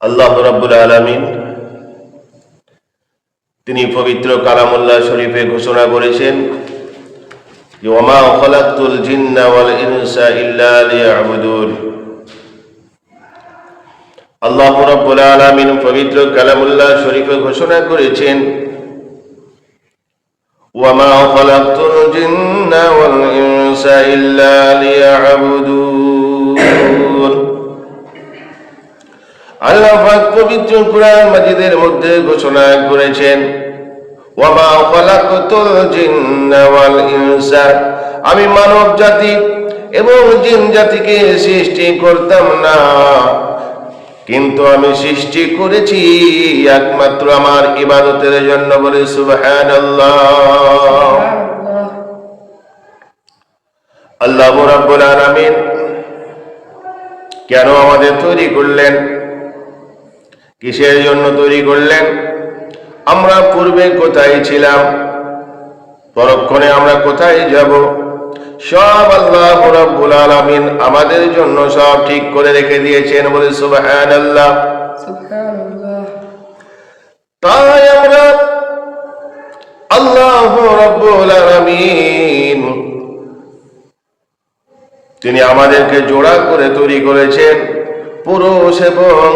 আল্লাহ রাব্বুল আলামিন তিনি পবিত্র কালামুল্লাহ শরীফে ঘোষণা করেছেন যে ওমা খালাকতুল জিন্না ওয়াল ইনসা ইল্লা লিয়াবুদুন। আল্লাহ রাব্বুল আলামিন পবিত্র কালামুল্লাহ শরীফে ঘোষণা করেছেন ওমা খালাকতুল জিন্না ওয়াল ইনসা ইল্লা লিয়াবুদুন। আল্লাহ পাক পবিত্র কুরআন মাজিদের মধ্যে ঘোষণা করেছেন ওয়ামা খালাকতুল জিন্না ওয়াল ইনসা, আমি মানব জাতি এবং জিন জাতিকে সৃষ্টি করতাম না, কিন্তু আমি সৃষ্টি করেছি একমাত্র আমার ইবাদতের জন্য। বলে সুবহানাল্লাহ। আল্লাহ রাব্বুল আলামিন কেন আমাদের তৈরি করলেন, কিসের জন্য তৈরি করলেন? আমরা পূর্বে কোথায় ছিলাম, পরক্ষণে আমরা কোথায় যাব, সব আল্লাহ রাব্বুল আলামিন আমাদের জন্য সব ঠিক করে রেখে দিয়েছেন। বলে সুবহানাল্লাহ। তাই আমরা আল্লাহ রাব্বুল আলামিন তিনি আমাদেরকে জোড়া করে তৈরি করেছেন, পুরুষ এবং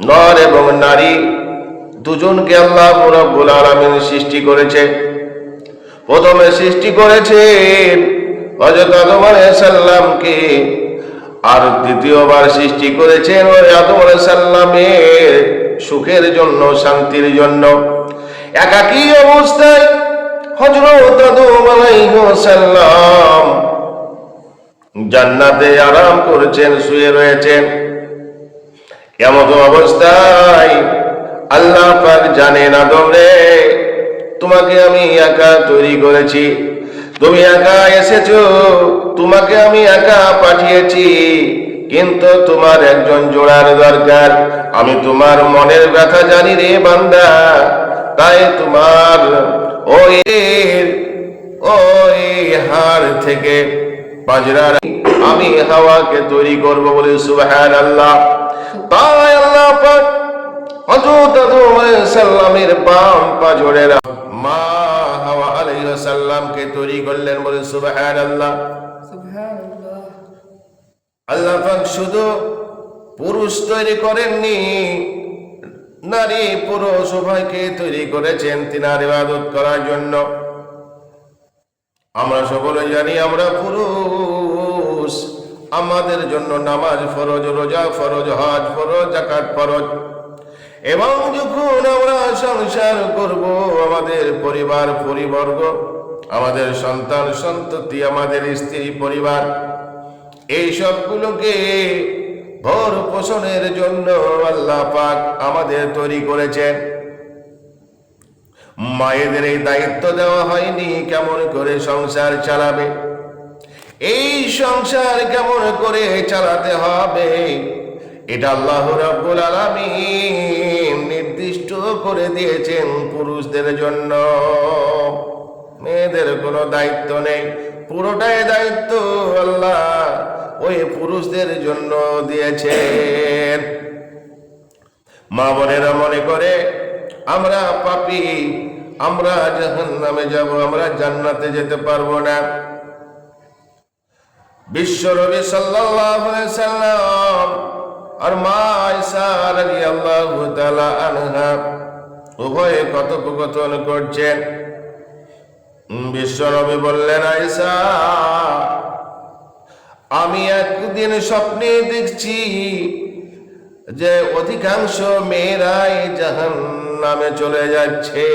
নর এবং নারী দুজনকে আল্লাহ রাব্বুল আলামিন সৃষ্টি করেছে। প্রথমে সৃষ্টি করেছেন হযরত আদম আলাইহিস সালামকে, আর দ্বিতীয়বার সৃষ্টি করেছেন ওই আদম আলাইহিস সালামের সুখের জন্য, শান্তির জন্য। একাকী অবস্থায় হযরত আদম আলাইহিস সালাম জান্নাতে আরাম করেছেন, শুয়ে রয়েছেন। এমন অবস্থায় আল্লাহ পাক জানেন, আদম রে, তোমাকে আমি একা তৈরি করেছি, তুমি একা এসেছো, তোমাকে আমি একা পাঠিয়েছি, কিন্তু তোমার একজন জোড়ার দরকার। আমি তোমার মনের ব্যথা জানি রে বান্দা, তাই তোমার ওই হাড় থেকে পাজরার আমি হাওয়াকে তৈরি করব। বলে সুবহানাল্লাহ। তাই আল্লাহ পাক হযরত আদম আলাইহিস সালামের বাম পাজরের মা হাওয়া আলাইহিস সালামকে তৈরি করলেন। বলে সুবহানাল্লাহ। সুবহানাল্লাহ। আল্লাহ পাক শুধু পুরুষ তৈরি করেননি, নারী পুরুষ উভয়কে তৈরি করেছেন তিনার ইবাদত করার জন্য। আমরা সকলে জানি আমরা পুরুষ, আমাদের জন্য নামাজ ফরজ, রোজা ফরজ, হজ ফরজ, যাকাত ফরজ। এবং যখন আমরা সংসার করব, আমাদের পরিবার পরিবর্গ, আমাদের সন্তান সন্ততি, আমাদের স্ত্রী পরিবার, এই সবগুলোকে ভর পোষণের জন্য আল্লাহ পাক আমাদের তৈরি করেছেন। মায়েদের এই দায়িত্ব দেওয়া হয়নি কেমন করে সংসার চালাবে, এই সংসার কেমন করে চালাতে হবে, এটা আল্লাহ রাব্বুল আলামিন নির্দিষ্ট করে দিয়েছেন পুরুষদের জন্য। মেয়েদের কোনো দায়িত্ব নেই, পুরোটাই দায়িত্ব আল্লাহ ওই পুরুষদের জন্য দিয়েছেন। মা বোনেরা মনে করে আমরা পাপী, আমরা জাহান্নামে যাব, আমরা জান্নাতে যেতে পারবো না। বিশ্ব নবী সাল্লাল্লাহু আলাইহি সাল্লাম আর মা আয়েশা রাদিয়াল্লাহু তাআলা আনহা উভয়ে কথোপকথন করছেন। বিশ্ব নবী বললেন, আয়েশা, আমি একদিন স্বপ্নে দেখছি যে অধিকাংশ মেয়েরাই জাহান্নামে চলে যাচ্ছে।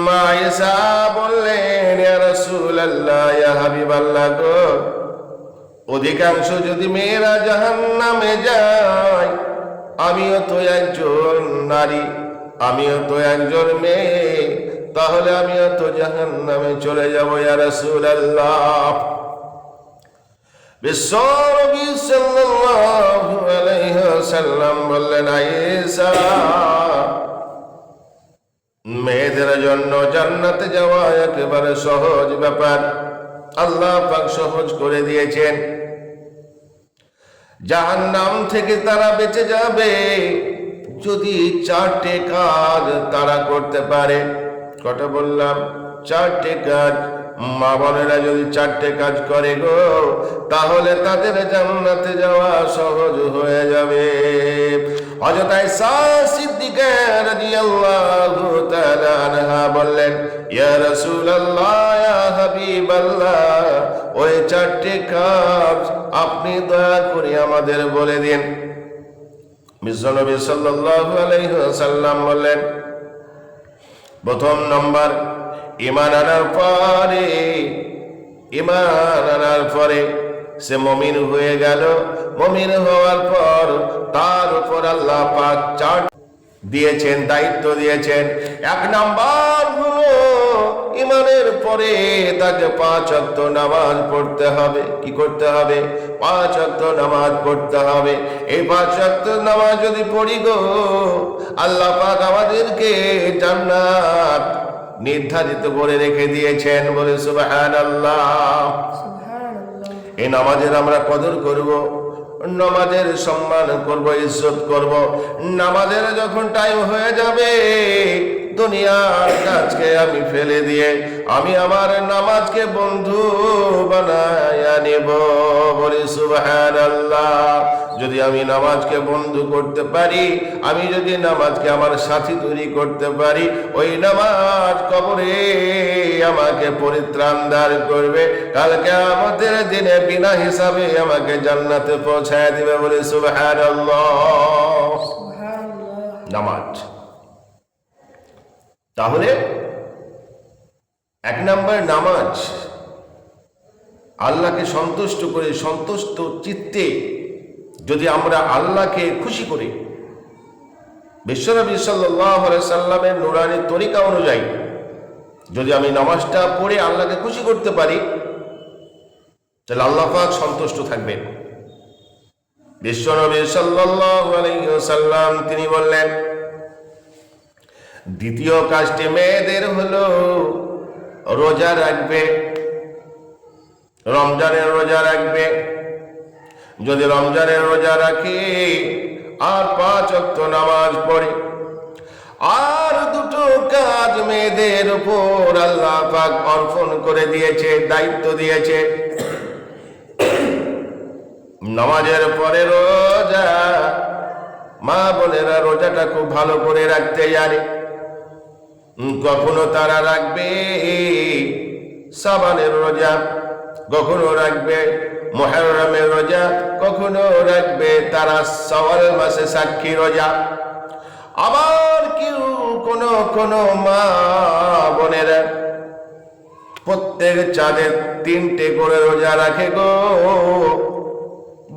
মা আয়েশা বললেন, ইয়া রাসূলুল্লাহ, ইয়া হাবিবাল্লাহ গো, অধিকাংশ যদি মেয়েরা জাহান্নামে যায়, আমিও তো একজন নারী, আমিও তো একজন মেয়ে, তাহলে আমিও তো জাহান্নামে চলে যাব ইয়া রাসূলুল্লাহ। বিশ্ব নবী সাল্লাল্লাহু আলাইহি ওয়াসাল্লাম বললেন, আয়েশা, মেয়েদের জন্য জান্নাতে যাওয়া একেবারে সহজ ব্যাপার, আল্লাহ পাক সহজ করে দিয়েছেন। জাহান্নাম থেকে তারা বেঁচে যাবে যদি 4টে কাজ তারা করতে পারে। কটা বললাম? 4টে কাজ। মা বোনেরা যদি 4টে কাজ করে গো, তাহলে তাদের জান্নাতে যাওয়া সহজ হয়ে যাবে। হযরত আয়েশা সিদ্দিকা রাদিয়াল্লাহু তাআলা আনহা বললেন, ইয়া রাসূলুল্লাহ, ইয়া হাবিবাল্লাহ, ওই 4টে কাজ আপনি দয়া করে আমাদের বলে দিন। বিশ্বনবী সাল্লাল্লাহু আলাইহি ওয়াসাল্লাম বললেন, প্রথম নম্বর, ঈমান আনার পরে সে মুমিন হয়ে গেল। মুমিন হওয়ার পর তার উপর আল্লাহ পাক 4 দিয়েছেন, দায়িত্ব দিয়েছেন। 1 নাম্বার হলো ঈমানের পরে তাকে 5 ওয়াক্ত নামাজ পড়তে হবে। কি করতে হবে? 5 ওয়াক্ত নামাজ পড়তে হবে। এই 5 ওয়াক্ত নামাজ যদি পড়ি গো, আল্লাহ পাক আমাদেরকে জান্নাত নির্ধারিত করে রেখে দিয়েছেন। বলে সুবহানাল্লাহ। এই নামাজের আমরা কদর করব, নামাজের সম্মান করব, ইজ্জত করব। নামাজের যখন টাইম হয়ে যাবে, দুনিয়ার কাজকে আমি ফেলে দিয়ে আমি আমার নামাজকে বন্ধু বানায়া নেব। বলি সুবহানাল্লাহ। যদি আমি নামাজকে বন্ধু করতে পারি, আমি যদি নামাজকে আমার সাথী তৈরি করতে পারি, ওই নামাজ কবরে আমাকে পরিত্রাণ দান করবে। কাল কিয়ামতের দিনে বিনা হিসাবে আমাকে জান্নাতে পৌঁছায় দিবে। বলে সুবহানাল্লাহ। নামাজ। তাহলে 1 নাম্বার নামাজ আল্লাহকে সন্তুষ্ট করে, সন্তুষ্ট চিত্তে যদি আমরা আল্লাহকে খুশি করি, বিশ্বনবী সাল্লাল্লাহু আলাইহি সাল্লামের নূরানী তরিকা অনুযায়ী যদি আমি নামাজটা পড়ে আল্লাহকে খুশি করতে পারি, তাহলে আল্লাহ পাক সন্তুষ্ট থাকবেন। বিশ্বনবী সাল্লাল্লাহু আলাইহি ওয়াসাল্লাম তিনি বললেন, দ্বিতীয় কাজটি মেয়েদের হলো রোজা রাখবে, রমজানের রোজা রাখবে। যদি রমজানের রোজা রাখি আর 5 ওয়াক্ত নামাজ পড়ে, আর 2টো কাজ মেয়েদের উপর আল্লাহ পাক অর্পণ করে দিয়েছে, দায়িত্ব দিয়েছে। নামাজের পরে রোজা। মা বোনেরা রোজাটা খুব ভালো করে রাখতে জানে। কখনো তারা রাখবে শাবানের রোজা, কখনো রাখবে মুহররমের রোজা, কখনো রাখবে তারা শাওয়াল মাসে সাক্ষী রোজা। আবার কেউ কোন মা বোনেরা প্রত্যেক চাঁদে 3টে করে রোজা রাখে গো।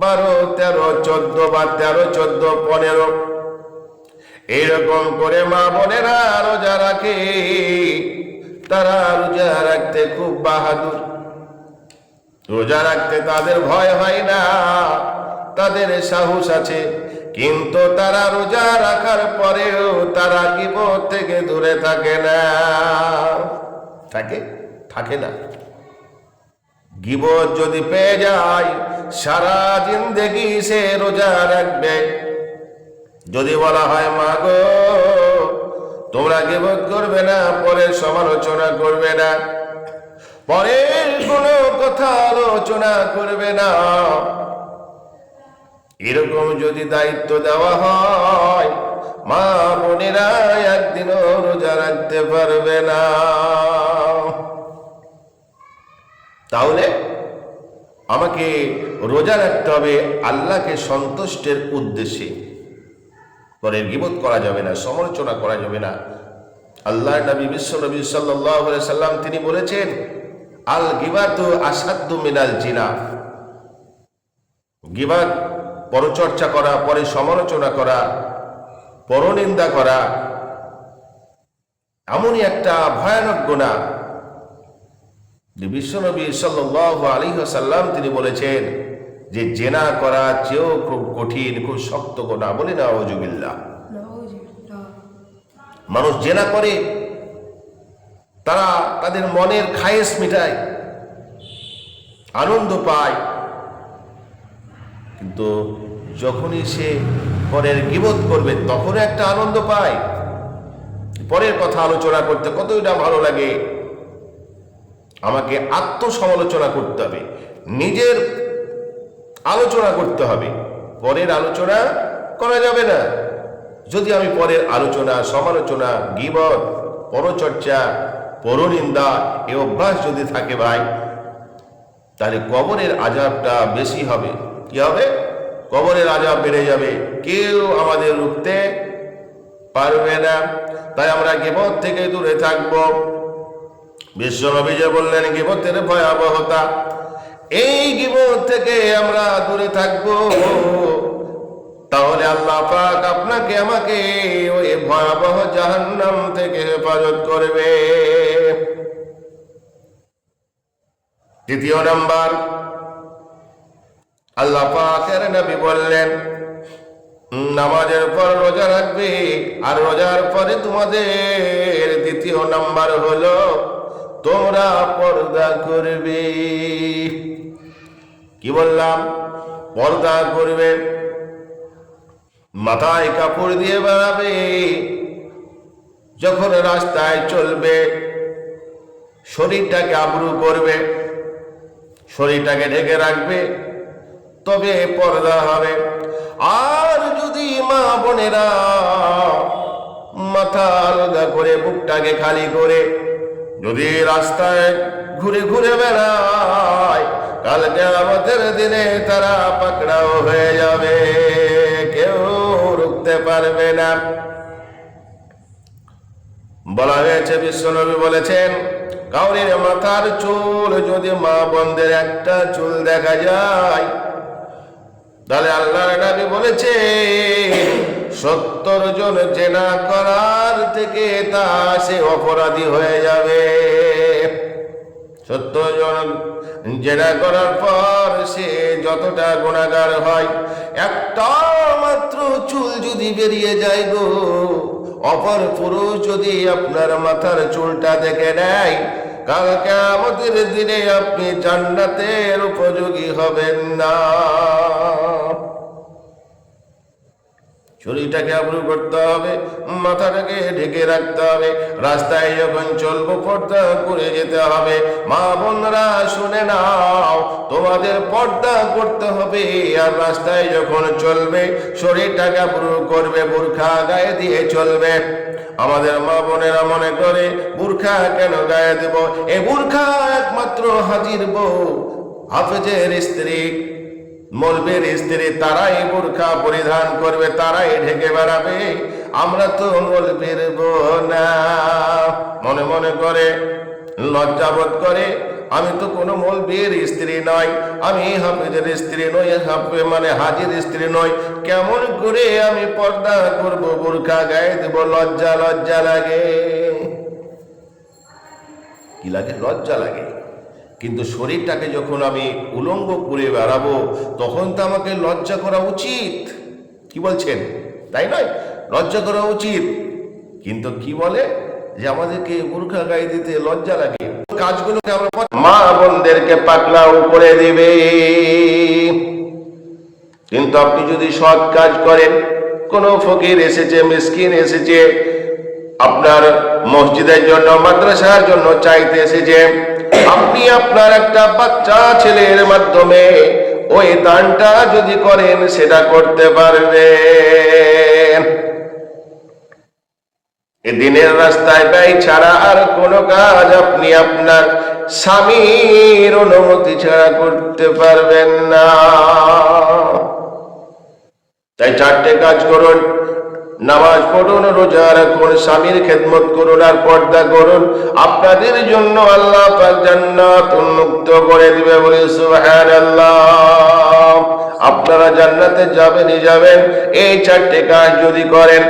12, 13, 14 বা 13, 14, 15 এইরকম করে মা বোনেরা রোজা রাখে। তারা রোজা রাখতে খুব বাহাদুর। রোজা রাখতে তাদের ভয় হয় না, তাদের সাহস আছে। কিন্তু তারা রোজা রাখার পরেও তারা গীবত থেকে দূরে থাকে না। থাকে না। গীবত যদি পেয়ে যায়, সারা জিন্দেগি সে রোজা রাখবে। যদি বলা হয়, মা গো তোমরা গীবত করবে না, পরের সমালোচনা করবে না, পরের কোনো কথা আলোচনা করবে না, এরকম যদি দায়িত্ব দেওয়া হয়, মা বোনেরা একদিনও রোজা রাখতে পারবে না। তাহলে আমাকে রোজা রাখতে হবে আল্লাহকে সন্তুষ্টের উদ্দেশ্যে। পরের গীবত করা যাবে না, সমালোচনা করা যাবে না। আল্লাহর নবী বিশ্বনবী সাল্লাল্লাহু আলাইহি সাল্লাম তিনি বলেছেন, আল গিবাতু আসাদ্দু মিনাল জিনা। গীবত, পরচর্চা করা, পরে সমালোচনা করা, পরনিন্দা করা এমনই একটা ভয়ানক গুনাহ। বিশ্বনবী সাল্লাল্লাহু আলাইহি ওয়াসাল্লাম তিনি বলেছেন যে জেনা করা চেয়েও খুব কঠিন, খুব শক্ত গুনাহ। বলি না আউযুবিল্লাহ। মানুষ জেনা করে, তারা তাদের মনের খায়েশ মিটায়, আনন্দ পায়, কিন্তু যখনই সে পরের গীবত করবে তখন একটা আনন্দ পায়। পরের কথা আলোচনা করতে কতটা ভালো লাগে। আমাকে আত্মসমালোচনা করতে হবে, নিজের আলোচনা করতে হবে, পরের আলোচনা করা যাবে না। যদি আমি পরের আলোচনা, সমালোচনা, গীবত, পরচর্চা, পরনিন্দা এ অভ্যাস যদি থাকে ভাই, তাহলে কবরের আযাবটা বেশি হবে। কি হবে? কবরের আযাব বেড়ে যাবে, কেউ আমাদের রুখতে পারবে না। তাই আমরা গীবত থেকে দূরে থাকব। বিশ্বনবী যে বললেন গীবতের ভয়াবহতা, এই গীবত থেকে আমরা দূরে থাকব, তাহলে আল্লাহ পাক আপনাকে আমাকে ওই ভয়াবহ জাহান্নাম থেকে হেফাজত করবে। দ্বিতীয় নাম্বার, আল্লাহ পাকের নবী বললেন নামাজের পর রোজা রাখবে, আর রোজার পরে তোমাদের দ্বিতীয় নাম্বার হলো তোমরা পর্দা করবে। কি বললাম? পর্দা করবে, মাথায় কাপড় দিয়ে বেড়াবে, যখন রাস্তায় চলবে শরীরটাকে আবরু করবে, শরীরটাকে ঢেকে রাখবে, তবে পর্দা হবে। আর যদি মা বোনেরা মাথা আলাদা করে, বুকটাকে খালি করে যদি রাস্তায় ঘুরে ঘুরে বেড়ায়, কাল কিয়ামতের দিনে তারা পাকড়াও হয়ে যাবে, কেউ রুখতে পারবে না। বলা হয়েছে, বিশ্বনবী বলেছেন কাউরির মাথার চুল যদি মা বোনদের একটা চুল দেখা যায়, তাহলে আল্লাহর নবী বলেছে 70 জন জেনা করার থেকে তা সে অপরাধী হয়ে যাবে। 70 জন জেনা করার পর সে যতটা গুনাহগার হয়, একটা মাত্র চুল যদি বেরিয়ে যায় গো, অপর পুরুষ যদি আপনার মাথার চুলটা দেখে নেয়, কাল কিয়ামতের দিনে আপনি জান্নাতের উপযোগী হবেন না। শরীরটাকে আবরু করতে হবে, মাথাটাকে ঢেকে রাখতে হবে, রাস্তায় যখন চলবো পর্দা করে যেতে হবে। মা বোনরা শুনে নাও, তোমাদের পর্দা করতে হবে। আর রাস্তায় যখন চলবে শরীরটাকে আবরু করবে, বোরখা গায়ে দিয়ে চলবে। আমাদের মা বোনেরা মনে করে বোরখা কেন গায়ে দেব? এই বোরখা একমাত্র হাজির বউ, হাফেজের স্ত্রী, মৌলবীর স্ত্রী, তারাই বোরখা পরিধান করবে, তারাই ঢেকে বেড়াবে। আমরা তো মৌলবীর বউ না। মনে মনে করে লজ্জাবোধ করে, আমি তো কোনো মৌলবীর স্ত্রী নয়, আমি হাফেজের স্ত্রী নই, মানে হাজির স্ত্রী নই, কেমন করে আমি পর্দা করব, বোরখা গায়ে দেব? লজ্জা লজ্জা লাগে। কি লাগে? লজ্জা লাগে। কিন্তু শরীরটাকে যখন আমি উলঙ্গ করে বেড়াবো, তখন তো আমাকে লজ্জা করা উচিত। কি বলছেন? তাই নয়? লজ্জা করা উচিত। কিন্তু কি বলে যে আমাদেরকে বোরখা গায়ে দিতে লজ্জা লাগে। কাজগুলোকে আমরা মা বোনদেরকে পাকড়াও করে দিবে। কিন্তু আপনি যদি সৎ কাজ করেন, কোন ফকির এসেছে, মিসকিন এসেছে, আপনার মসজিদের জন্য, মাদ্রাসার জন্য চাইতে এসেছে, আপনি আপনার একটা বাচ্চা ছেলের মাধ্যমে ওই দানটা যদি করেন, সেটা করতে পারবেন। এই দিনের রাস্তায় ব্যয় ছাড়া আর কোন কাজ আপনি আপনার স্বামীর অনুমতি ছাড়া করতে পারবেন না। তাই 4টে কাজ করুন: নামাজ পড়ুন, রোজা রাখুন, স্বামীর খেদমত করুন, আর পর্দা করুন। আপনাদের জন্য আল্লাহ পাক জান্নাত উন্মুক্ত করে দিবে, বলে সুবহানাল্লাহ। আপনারা জান্নাতে যাবেনই যাবেন এই 4টে কাজ যদি করেন।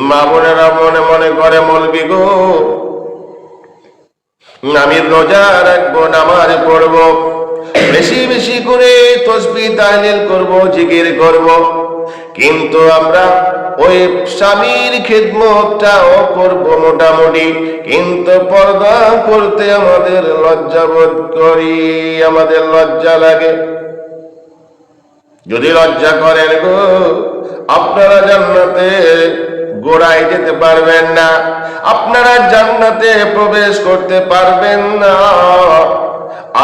মা বোনেরা মনে মনে করে, মৌলবি গো, আমি রোজা রাখবো, নামাজ পড়বো, বেশি বেশি করে তাসবিহ তাহলিল করব, জিকির করব, কিন্তু আমরা ওই স্বামীর খেদমতটাও করব মোটামুটি, কিন্তু পর্দা করতে আমাদের লজ্জা বোধ করি, আমাদের লজ্জা লাগে। যদি লজ্জা করেন গো, আপনারা জান্নাতে গোড়ায় যেতে পারবেন না, আপনারা জান্নাতে প্রবেশ করতে পারবেন না।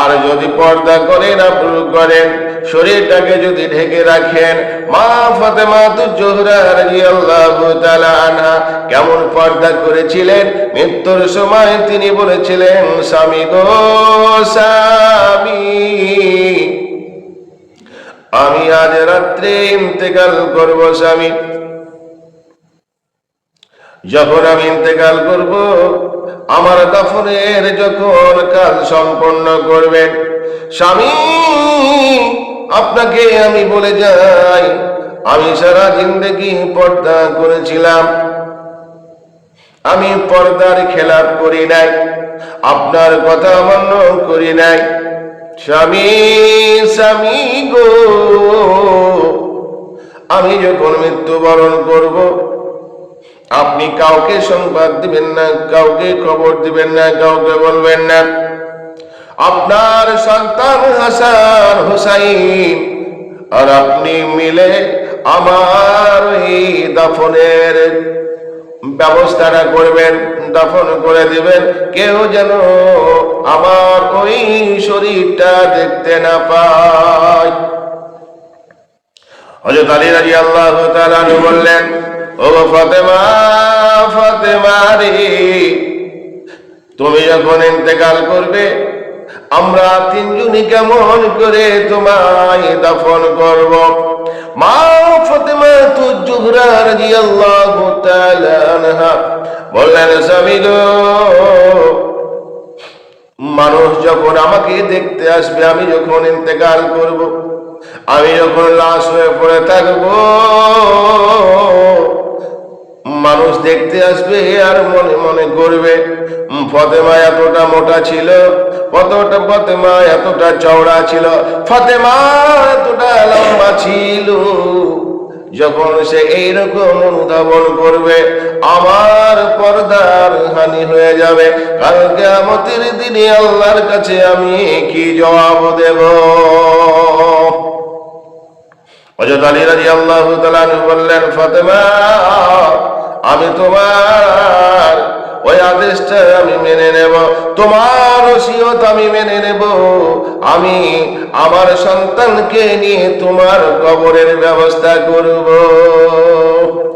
আর যদি পর্দা করেন, আব্রু করেন, শরীরটাকে যদি ঢেকে রাখেন, মা ফাতেমা জোহরা রাদিয়াল্লাহু তাআলা আনহা কেমন পর্দা করেছিলেন। মৃত্যুর সময় তিনি বলেছিলেন, স্বামী গো স্বামী, আমি আজ রাত্রে ইন্তেকাল করব স্বামী। যখন আমি ইন্তেকাল করব, আমার দাফনের যখন কাজ সম্পন্ন করবেন, স্বামী আপনাকে আমি বলে যাই, আমি সারা জিন্দেগি পর্দা করেছিলাম, আমি পর্দার খেলাপ করি নাই, আপনার কথা অমান্য করি নাই। স্বামী স্বামী গো, আমি যখন মৃত্যুবরণ করব, আপনি কাউকে সংবাদ দিবেন না, কাউকে খবর দিবেন না, কাউকে বলবেন না। আপনার সন্তান হাসান হুসাইন আর আপনি মিলে আমার এই দাফনের ব্যবস্থাটা করবেন, দাফন করে দিবেন। কেউ যেন আমার ওই শরীরটা দেখতে না পায়। হযরত আলী রাদিয়াল্লাহু তাআলা বললেন, ও ফাতেমা, ফাতেমা রে, তুমি যখন ইন্তেকাল করবে, আমরা তিনজনই কেমন করে তোমায় দাফন করব? মা ফাতেমা জোহরা রাদিয়াল্লাহু তাআলা আনহা বললেন, স্বামী গো, মানুষ যখন আমাকে দেখতে আসবে, আমি যখন ইন্তেকাল করব, আমি যখন লাশ হয়ে পড়ে থাকবো, মানুষ দেখতে আসবে আর মনে মনে করবে, ফাতেমা এতটা মোটা ছিল, ফাতেমা এতটা চওড়া ছিল, ফাতেমা এতটা লম্বা ছিল। যখন সে এইরকম অনুধাবন করবে, আমার পর্দার হানি হয়ে যাবে। কাল কিয়ামতের দিনে আল্লাহর কাছে আমি কি জবাব দেব? হযরত আলী রাদিয়াল্লাহু তাআলা বললেন, ফাতেমা, আমি তোমার ওই আদেশটা আমি মেনে নেব, তোমার ওসিয়ত আমি মেনে নেব। আমি আমার সন্তানকে নিয়ে তোমার কবরের ব্যবস্থা করব।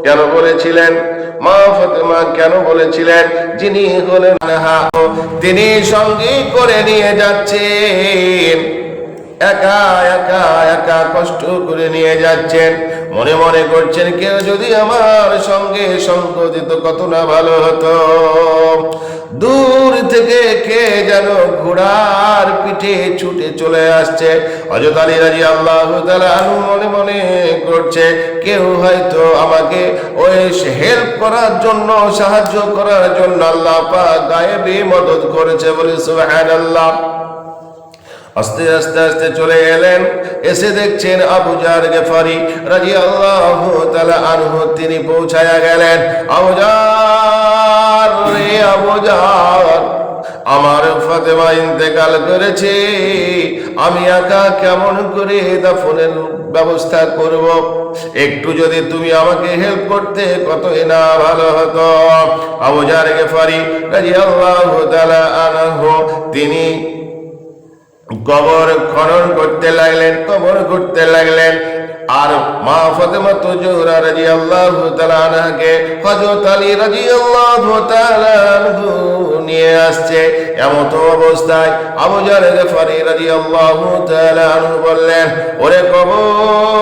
কেন বলেছিলেন? মা ফাতেমা কেন বলেছিলেন? যিনি হলেন তিনি সঙ্গে করে নিয়ে যাচ্ছেন, একা একা একা কষ্ট করে নিয়ে যাচ্ছেন, মনে মনে করছেন, কেউ যদি আমার সঙ্গে সঙ্গ দিত কত না ভালো হতো। দূর থেকে কে যেন ঘোড়ার পিঠে ছুটে চলে আসছে। হযরত আলী রাদিয়াল্লাহু তাআলা আনহু মনে মনে করছে, কেউ হয়তো আমাকে ওই হেল্প করার জন্য, সাহায্য করার জন্য আল্লাহ পাক গায়েবী মদদ করেছে, বলে সুবহানাল্লাহ। আস্তে আস্তে আস্তে চলে এলেন, এসে দেখছেন আবু জার গেফারি রাদিয়াল্লাহু তাআলা আনহু তিনি পৌঁছায়া গেলেন। আবু জার রে আবু জার, আমার ফাতেমা ইন্তেকাল করেছে, আমি একা কেমন করে দাফনের ব্যবস্থা করব? একটু যদি তুমি আমাকে হেল্প করতে কতই না ভালো হতো। আবু জার গেফারি রাদিয়াল্লাহু তাআলা আনহু তিনি কবর খনন করতে লাগলেন, কবর করতে লাগলেন। আর মা ফাতেমা জোহরা রাদিয়াল্লাহু তাআলা আনহাকে হযরত আলী রাদিয়াল্লাহু তাআলা আনহু নিয়ে আসছে। এমত অবস্থায় আবু জার গফারি রাদিয়াল্লাহু তাআলা আনহু বললেন, ওরে কবর